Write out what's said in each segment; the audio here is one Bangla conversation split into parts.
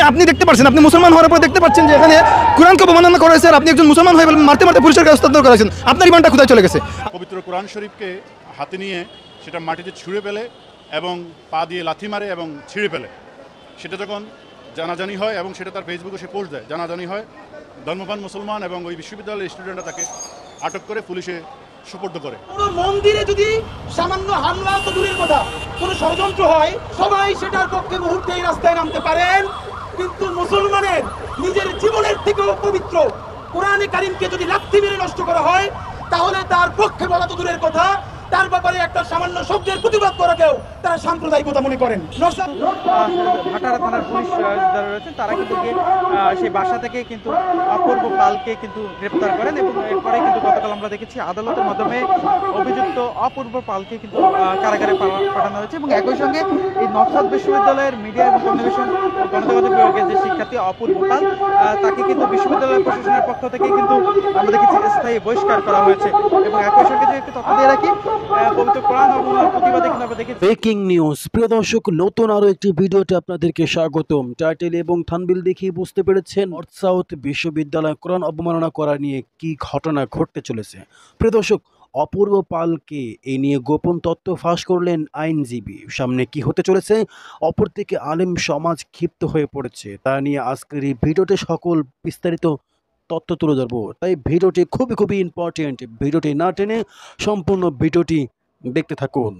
আপনি দেখতে পাচ্ছেন, আপনি মুসলমান হওয়ার পর দেখতে পাচ্ছেন যে এখানে কোরআনকে অবমাননা করা হয়েছে, আর আপনি একজন মুসলমান হয়ে মারতে মারতে পুলিশের কাছে হস্তান্তর করেছেন। আপনার ইমানটা কোথায় চলে গেছে? পবিত্র কোরআন শরীফকে হাতে নিয়ে সেটা মাটিতে ছুঁড়ে ফেলে এবং পা দিয়ে লাথি মারে এবং ছিঁড়ে ফেলে। সেটা যখন জানাজানি হয় এবং সেটা তার ফেসবুকে সে পোস্ট দেয়, জানাজানি হয়, ধর্মপ্রাণ মুসলমান এবং ওই বিশ্ববিদ্যালয়ের স্টুডেন্টরা তাকে আটক করে পুলিশে সুপর্দ করে। কোনো মন্দিরে যদি সামান্য হামলা তো দূরের কথা, কোনো ষড়যন্ত্র হয়, সবাই সেটার পক্ষে মুহূর্তেই রাস্তায় নামতে পারেন, কিন্তু মুসলমানের নিজের জীবনের থেকেও পবিত্র কোরআনে কারিমকে যদি লাথি মেরে নষ্ট করা হয়, তাহলে তার পক্ষে বলা তো দূরের কথা, তার ব্যাপারে একটা সামান্য শব্দের প্রতিবাদ করাকেও তারা সাম্প্রদায়িকতা মনে করেন। ভাটারা থানার পুলিশ যারা রয়েছে তারা কিন্তু সেই বাসা থেকে কিন্তু অপূর্ব পালকে কিন্তু গ্রেপ্তার করেন এবং এরপরে কিন্তু গতকাল আমরা দেখেছি আদালতের মাধ্যমে অভিযুক্ত অপূর্ব পালকে কিন্তু কারাগারে পাঠানো হয়েছে। এবং একই সঙ্গে এই নর্থ বিশ্ববিদ্যালয়ের মিডিয়া এবং কমিউনিকেশন গণযোগাযোগ বিভাগের যে শিক্ষার্থী অপূর্ব পাল, তাকে কিন্তু বিশ্ববিদ্যালয় প্রশাসনের পক্ষ থেকে কিন্তু আমরা দেখেছি স্থায়ী বহিষ্কার করা হয়েছে। এবং একই সঙ্গে যে একটু তথ্য দিয়ে রাখি, পবিত্র কোরআন অবমাননার প্রতিবাদে কিন্তু আমরা দেখেছি। Breaking news. প্রিয় দর্শক, নতুন আরো একটি ভিডিওতে আপনাদেরকে স্বাগতম। টাইটেল এবং থাম্বনেল দেখে বুঝতে পেরেছেন নর্থ সাউথ বিশ্ববিদ্যালয় কোরআন অবমাননা করা নিয়ে কি ঘটনা ঘটতে চলেছে। প্রিয় দর্শক, অপূর্ব পালকে এই নিয়ে গোপন তথ্য ফাঁস করলেন আইনজীবী। সামনে কি হতে চলেছে, অপর থেকে আলেম সমাজ ক্ষিপ্ত হয়ে পড়েছে, তা নিয়ে আজকের এই ভিডিওতে সকল বিস্তারিত তথ্য তুলে ধরবো। তাই ভিডিওটি খুবই ইম্পর্টেন্ট। ভিডিওটি না টেনে সম্পূর্ণ ভিডিওটি দেখতে থাকুন।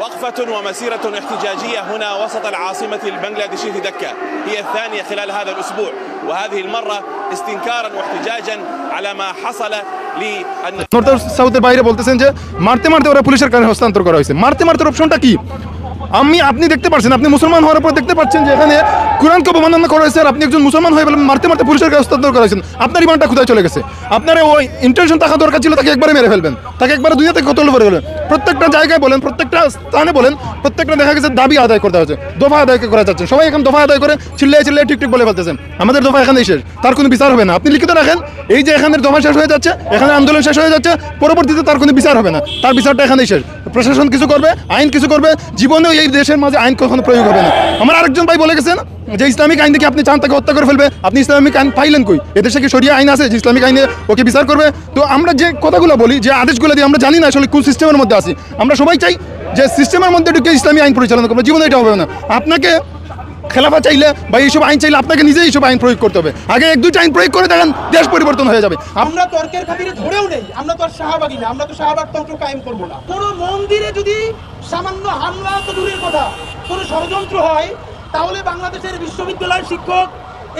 وقفة ومسيرة احتجاجية هنا وسط العاصمة البنغلاديشية دكا هي الثانية خلال هذا الأسبوع، وهذه المرة استنكارا واحتجاجا على ما حصل নর্থ সাউথের বাইরে বলতেছেন যে মারতে মারতে ওরা পুলিশের কাছে হস্তান্তর করা হয়েছে। মারতে মারতে অপশনটা কি? আপনি দেখতে পাচ্ছেন, আপনি মুসলমান হওয়ার পর দেখতে পাচ্ছেন যে এখানে কোরআনকে অবমাননা করা হয়েছে, আর আপনি একজন মুসলমান হয়ে মারতে মারতে পুলিশের কাছে হস্তান্তর করা হয়েছেন। আপনার ইমানটা কোথায় চলে গেছে? আপনার ওই ইন্টেনশন থাকা দরকার ছিল, তাকে একবারে মেরে ফেলবেন, তাকে একবারে দুনিয়া থেকে কতল করে ফেলবেন। প্রত্যেকটা জায়গায় বলেন, প্রত্যেকটা স্থানে বলেন, প্রত্যেকটা দেখা গেছে দাবি আদায় করতে হচ্ছে, দফা আদায় করা যাচ্ছে। সবাই এখন দফা আদায় করে চিল্লিয়ে ঠিক বলে ফেলতেছেন আমাদের দফা এখানেই শেষ, তার কোনো বিচার হবে না। আপনি লিখিত রাখেন এই যে এখানের দফা শেষ হয়ে যাচ্ছে, এখানে আন্দোলন শেষ হয়ে যাচ্ছে, পরবর্তীতে তার কোনো বিচার হবে না, তার বিচারটা এখানেই শেষ। প্রশাসন কিছু করবে, আইন কিছু করবে, জীবনেও এই দেশের মাঝে আইন কখনো প্রয়োগ হবে না। আমার আরেকজন ভাই বলে গেছেন যে ইসলামিক আইন দেখে আপনি চান তাকে হত্যা করে ফেলবে। আপনি ইসলামিক আইন পাইলেন কই? এদেশে কি শরিয়া আইন আছে যে ইসলামিক আইনে ওকে বিচার করবে? তো আমরা যে কথাগুলো বলি, যে আদেশগুলো দিই, আমরা জানি না আসলে কোন সিস্টেমের মধ্যে আছি। আমরা সবাই চাই যে সিস্টেমের মধ্যে ঢুকে ইসলামী আইন পরিচালনা করবে, জীবনে এটা হবে না। আপনাকে খেলাফা চাইলে বা এইসব আইন চাইলে আপনাকে নিজেই এইসব আইন প্রয়োগ করতে হবে। আগে এক দুইটা আইন প্রয়োগ করে দেখেন, দেশ পরিবর্তন হয়ে যাবে। আমরা তর্কের খাতিরে ধরেও নেই, আমরা তো আর শাহবাগী না, আমরা তো শাহবাগ তন্ত্র কায়েম করবো না। কোনো মন্দিরে যদি সামান্য হামলা তো দূরের কথা, কোনো ষড়যন্ত্র হয়, তাহলে বাংলাদেশের বিশ্ববিদ্যালয়ের শিক্ষক,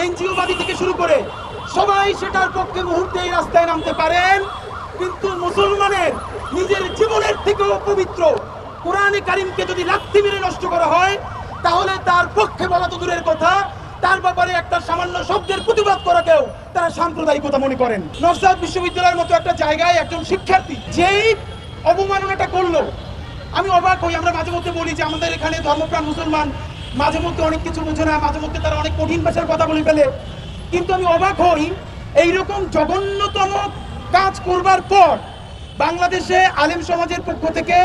এনজিওবাদী থেকে শুরু করে সবাই সেটার পক্ষে মুহূর্তেই রাস্তায় নামতে পারেন, কিন্তু মুসলমানের নিজের জীবনের থেকেও পবিত্র কোরআনে কারিমকে যদি লাথি মেরে নষ্ট করা হয়, তাহলে তার পক্ষে বলা তো দূরের কথা, তার ব্যাপারে একটা সামান্য শব্দের প্রতিবাদ করাকেও তারা সাম্প্রদায়িকতা মনে করেন। নর্থ সাউথ বিশ্ববিদ্যালয়ের মতো একটা জায়গায় একজন শিক্ষার্থী যেই অবমাননাটা করলো, আমি অবাক হই। আমরা মাঝে মধ্যে বলি যে আমাদের এখানে ধর্মপ্রাণ মুসলমান মাঝে মধ্যে অনেক কিছু বোঝে না, মাঝে মধ্যে তারা অনেক কঠিন ভাষার কথা বলে ফেলে, কিন্তু আমি অবাক হই এইরকম জঘন্যতম কাজ করবার পর বাংলাদেশে আলেম সমাজের পক্ষ থেকে,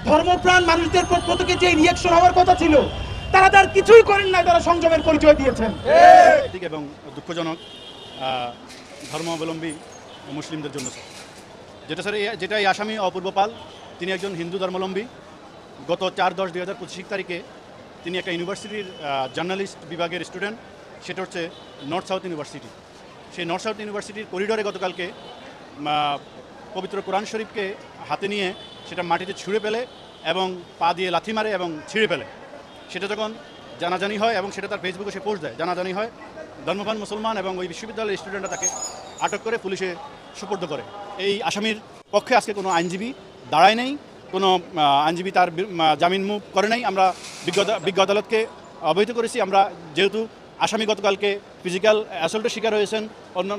ধর্মপ্রাণ মানুষদের পক্ষ থেকে যে রিয়াকশন হওয়ার কথা ছিল, তারা তার কিছুই করেন না, তারা সংযমের পরিচয় দিয়েছেন। এবং দুঃখজনক ধর্মাবলম্বী মুসলিমদের জন্য যেটা এই আসামি অপূর্ব পাল, তিনি একজন হিন্দু ধর্মাবলম্বী। গত 4/10/2025 তারিখে তিনি একটা ইউনিভার্সিটির জার্নালিস্ট বিভাগের স্টুডেন্ট, সেটা হচ্ছে নর্থ সাউথ ইউনিভার্সিটি। সেই নর্থ সাউথ ইউনিভার্সিটির করিডোরে গতকালকে পবিত্র কোরআন শরীফকে হাতে নিয়ে সেটা মাটিতে ছুঁড়ে ফেলে এবং পা দিয়ে লাথি মারে এবং ছিঁড়ে ফেলে। সেটা যখন জানাজানি হয় এবং সেটা তার ফেসবুকে সে পোস্ট দেয়, জানাজানি হয়, ধর্মপ্রাণ মুসলমান এবং ওই বিশ্ববিদ্যালয়ের স্টুডেন্টরা তাকে আটক করে পুলিশে সুপর্দ করে। এই আসামির পক্ষে আজকে কোনো আইনজীবী দাঁড়ায় নেই, কোনো আইনজীবী তার জামিন মুভ করে নাই। আমরা বিজ্ঞ আদালতকে অবহিত করেছি। আমরা যেহেতু আসামি গতকালকে ফিজিক্যাল অ্যাসল্টের শিকার হয়েছেন অন্য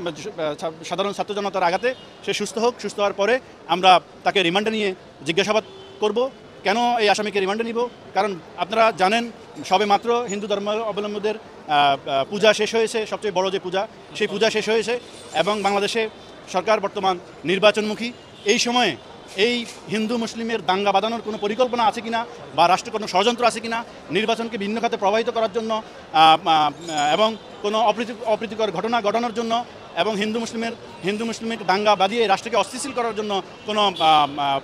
সাধারণ ছাত্র জনতার আঘাতে, সে সুস্থ হোক, সুস্থ হওয়ার পরে আমরা তাকে রিমান্ডে নিয়ে জিজ্ঞাসাবাদ করব। কেন এই আসামিকে রিমান্ডে নিব? কারণ আপনারা জানেন সবে মাত্র হিন্দু ধর্মাবলম্বীদের পূজা শেষ হয়েছে, সবচেয়ে বড় যে পূজা, সেই পূজা শেষ হয়েছে এবং বাংলাদেশে সরকার বর্তমান নির্বাচনমুখী। এই সময়ে এই হিন্দু মুসলিমের দাঙ্গা বাঁধানোর কোনো পরিকল্পনা আছে কিনা বা রাষ্ট্রের কোনো ষড়যন্ত্র আছে কিনা, নির্বাচনকে ভিন্ন খাতে প্রবাহিত করার জন্য এবং কোনো অপ্রীতিকর ঘটনা ঘটানোর জন্য এবং হিন্দু মুসলিমের দাঙ্গা বাঁধিয়ে রাষ্ট্রকে অস্থিতিশীল করার জন্য কোনো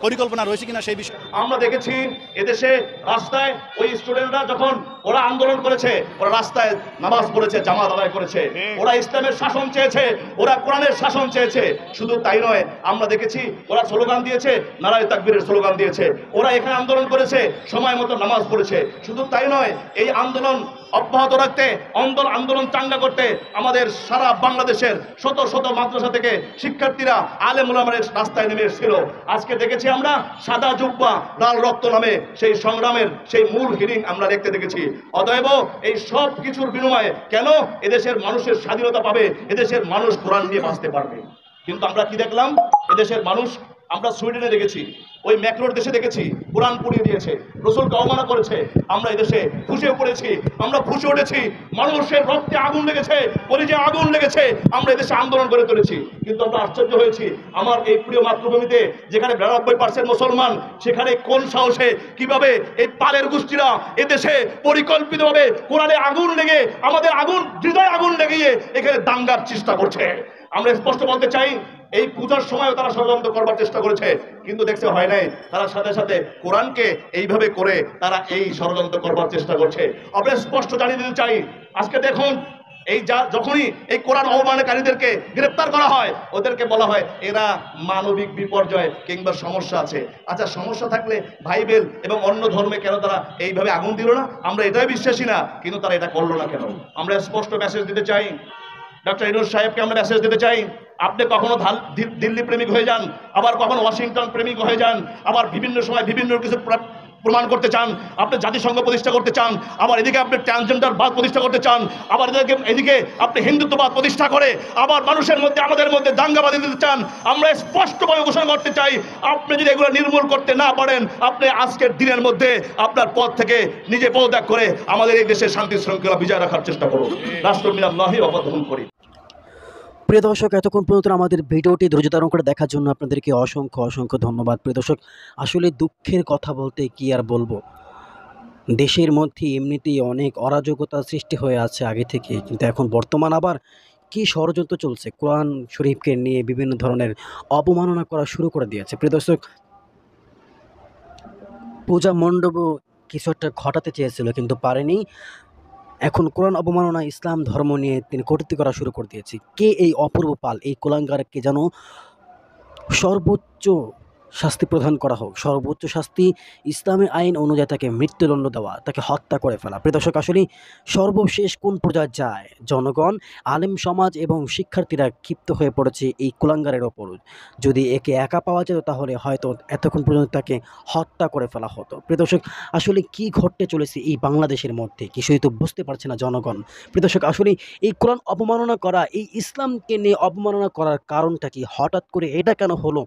পরিকল্পনা রয়েছে কিনা সেই বিষয়ে আমরা দেখেছি এদেশে রাস্তায় ওই স্টুডেন্টরা যখন ওরা আন্দোলন করেছে, ওরা রাস্তায় নামাজ পড়েছে, জামাত আদায় করেছে, ওরা ইসলামের শাসন চেয়েছে, ওরা কোরআনের শাসন চেয়েছে। শুধু তাই নয়, আমরা দেখেছি ওরা স্লোগান দিয়েছে, নারায়ে তাকবীরের স্লোগান দিয়েছে, ওরা এখানে আন্দোলন করেছে, সময় মতো নামাজ পড়েছে। শুধু তাই নয়, এই আন্দোলন অব্যাহত রাখতে, আন্দোলন চাঙ্গা করতে আমাদের সারা বাংলাদেশের শত শত মাদ্রাসা থেকে শিক্ষার্থীরা আলেম ওলামার রাস্তায় নেমে এসেছিল। আজকে দেখেছি আমরা সাদা জুব্বা লাল রক্ত নামে সেই সংগ্রামের সেই মূল হিরিং আমরা দেখতে দেখেছি। অতএব এই সব কিছুর বিনিময়ে কেন এদেশের মানুষের স্বাধীনতা পাবে, এদেশের মানুষ কোরআন নিয়ে বাঁচতে পারবে। কিন্তু আমরা কি দেখলাম, এদেশের মানুষ, আমরা সুইডেনে দেখেছি, ওই ম্যাক্রোর দেশে দেখেছি, কোরআন পুড়িয়ে দিয়েছে, রসুলকে অবমাননা করেছে। আমরা এদেশে ফুঁসে পড়েছি, আমরা ফুঁসে উঠেছি, মানুষের রক্তে আগুন লেগেছে, কলিজে আগুন লেগেছে, আমরা এদেশে আন্দোলন করে তুলেছি। কিন্তু আমরা আশ্চর্য হয়েছি, আমার এই প্রিয় মাতৃভূমিতে যেখানে 92% মুসলমান, সেখানে কোন সাহসে কিভাবে এই পালের গোষ্ঠীরা এদেশে পরিকল্পিতভাবে কোরআনে আগুন লেগে, আমাদের আগুন, হৃদয় আগুন লেগিয়ে এখানে দাঙ্গার চেষ্টা করছে। আমরা স্পষ্ট বলতে চাই, এই পূজার সময় তারা ষড়যন্ত্র করবার চেষ্টা করেছে, কিন্তু দেখতে হয় নাই, তারা সাথে সাথে কোরআনকে এইভাবে করে তারা এই ষড়যন্ত্র করবার চেষ্টা করছে। আমরা স্পষ্ট জানিয়ে দিতে চাই, আজকে দেখুন এই যখনই এই কোরআন অবমাননাকারীদেরকে গ্রেপ্তার করা হয়, ওদেরকে বলা হয় এরা মানবিক বিপর্যয় কিংবা সমস্যা আছে। আচ্ছা, সমস্যা থাকলে বাইবেল এবং অন্য ধর্মে কেন তারা এইভাবে আগুন দিল না? আমরা এটাই বিশ্বাসী না, কিন্তু তারা এটা করলো না কেন? আমরা স্পষ্ট মেসেজ দিতে চাই, ডক্টর ইউনূস সাহেবকে আমরা মেসেজ দিতে চাই, আপনি কখনো দিল্লি প্রেমিক হয়ে যান, আবার কখনো ওয়াশিংটন প্রেমিক হয়ে যান, আবার বিভিন্ন সময় বিভিন্ন কিছু প্রমাণ করতে চান, আপনি জাতিসংঘ প্রতিষ্ঠা করতে চান, আবার এদিকে আপনি ট্রান্সজেন্ডার বাদ প্রতিষ্ঠা করতে চান, আবার এদিকে আপনি হিন্দুত্ববাদ প্রতিষ্ঠা করে আবার মানুষের মধ্যে, আমাদের মধ্যে দাঙ্গাবাদী দিতে চান। আমরা স্পষ্টভাবে ঘোষণা করতে চাই, আপনি যদি এগুলো নির্মূল করতে না পারেন, আপনি আজকের দিনের মধ্যে আপনার পদ থেকে নিজে পদত্যাগ করে আমাদের এই দেশের শান্তি শৃঙ্খলা বিজয় রাখার চেষ্টা করুন। রাষ্ট্র মিনাল্লাহি অবদান করি। প্রিয় দর্শক, এতক্ষণ পর্যন্ত আমাদের ভিডিওটি ধৈর্য ধারণ করে দেখার জন্য আপনাদেরকে অসংখ্য অসংখ্য ধন্যবাদ। প্রিয় দর্শক, আসলে দুঃখের কথা বলতে কি আর বলবো, দেশের মধ্যে এমনিতেই অনেক অরাজকতা সৃষ্টি হয়ে আছে আগে থেকে, কিন্তু এখন বর্তমান আবার কি ষড়যন্ত্র চলছে, কোরআন শরীফকে নিয়ে বিভিন্ন ধরনের অবমাননা করা শুরু করে দিয়েছে। প্রিয় দর্শক, পূজা মণ্ডপও কিছু একটা ঘটাতে চেয়েছিল কিন্তু পারেনি। এখন কোরআন অবমাননা, ইসলাম ধর্ম নিয়ে তিনি কটূক্তি করা শুরু করে দিয়েছে। কে এই অপূর্ব পাল, এই কুলাঙ্গারকে যেন সর্বোচ্চ শাস্তি প্রদান করা হোক। সর্বোচ্চ শাস্তি ইসলামের আইন অনুযায়ী তাকে মৃত্যুদণ্ড দেওয়া, তাকে হত্যা করে ফেলা। প্রিয় দর্শক, আসলে সর্বশেষ কোন পর্যায়ে যায়? জনগণ, আলেম সমাজ এবং শিক্ষার্থীরা ক্ষিপ্ত হয়ে পড়েছে এই কুলাঙ্গারের ওপর। যদি একে একা পাওয়া যেত তাহলে হয়তো এতক্ষণ পর্যন্ত তাকে হত্যা করে ফেলা হতো। প্রিয় দর্শক, আসলে কি ঘটতে চলেছে এই বাংলাদেশের মধ্যে কিছুই তো বুঝতে পারছে না জনগণ। প্রিয় দর্শক, আসলে এই কোরআন অবমাননা করা, এই ইসলামকে নিয়ে অবমাননা করার কারণটা কি? হঠাৎ করে এটা কেন হলো?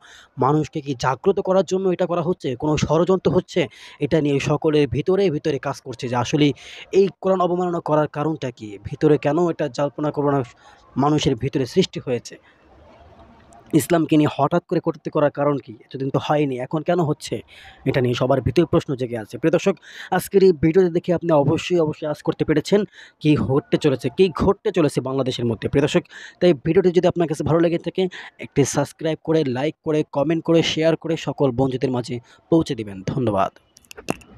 মানুষকে কি জাগ্রত করার জন্য এটা করা হচ্ছে? কোনো ষড়যন্ত্র হচ্ছে? এটা নিয়ে সকলের ভিতরে ভিতরে কাজ করছে যে আসলে এই কোরআন অবমাননা করার কারণটা কি, ভিতরে কেন এটা জল্পনা কল্পনা মানুষের ভিতরে সৃষ্টি হয়েছে? ইসলামকে নিয়ে হঠাৎ করে কটূক্তি করার কারণ কি? এতদিন তো হয়নি, এখন কেন হচ্ছে? এটা নিয়ে সবার ভিতরে প্রশ্ন জেগে আছে। প্রিয় দর্শক, আজকের এই ভিডিওতে দেখে আপনি অবশ্যই আজ করতে পেরেছেন কি ঘটতে চলেছে বাংলাদেশের মধ্যে। প্রিয় দর্শক, তাই ভিডিওটি যদি আপনার কাছে ভালো লেগে থাকে, একটি সাবস্ক্রাইব করে, লাইক করে, কমেন্ট করে, শেয়ার করে সকল বন্ধুদের মাঝে পৌঁছে দিবেন। ধন্যবাদ।